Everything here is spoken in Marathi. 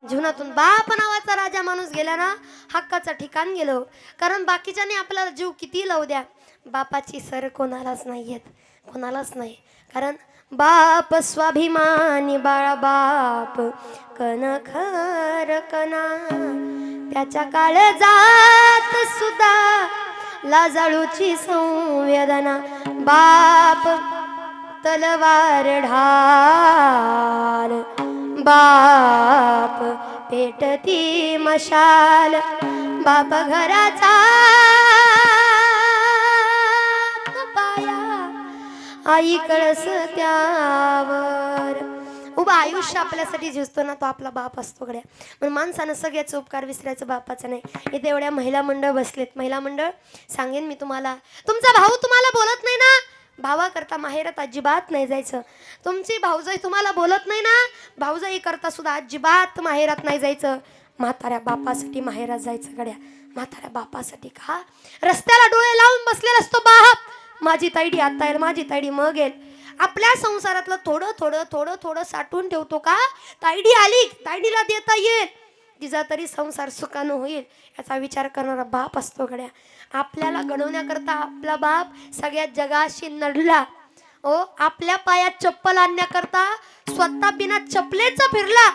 जीवनातून बाप नावाचा राजा माणूस गेला ना, हक्काचं ठिकाण गेलो. कारण बाकीच्याने आपल्याला जीव किती लावू द्या, बापाची सर कोणालाच नाही येत, कोणालाच नाही. कारण बाप स्वाभिमानी बाळा, बाप कणखर कणा, त्याच्या काळजात सुद्धा लाजाळूची संवेदना. बाप तलवार ढाल, बाप पेटती मशाल, बाप घराचा पाया, आई कळस त्यावर. उभा आयुष्य आपल्यासाठी झिजतो ना, तो आपला बाप असतो गड्या. पण माणसानं सगळ्याचे उपकार विसरायचं बापाचं नाही. इथे एवढ्या महिला मंडळ बसलेत. महिला मंडळ सांगेन मी तुम्हाला, तुमचा भाऊ तुम्हाला बोलत नाही ना, भावाकरता माहेरात अजिबात नाही जायचं. तुमची भाऊजाई तुम्हाला बोलत नाही ना, भाऊजाई करता सुद्धा अजिबात माहेरात नाही जायचं. म्हाताऱ्या बापासाठी माहेरात जायचं गड्या. म्हाताऱ्या बापासाठी का? रस्त्याला डोळे लावून बसलेला असतो बाप, माझी ताईडी आता येईल, माझी ताईडी मग येईल. आपल्या संसारातलं थोडं थोडं थोडं थोडं साठवून ठेवतो का, ताईडी आली ताईडीला देता येईल, तिचा तरी संसार सुखानं होईल, याचा विचार करणारा बाप असतो गड्या. आपल्याला घडवण्याकरता आपला बाप सगळ्यात जगाशी नडला. ओ, आपल्या पायात चप्पल आणण्याकरता स्वतः बिना चपलेचा फिरला.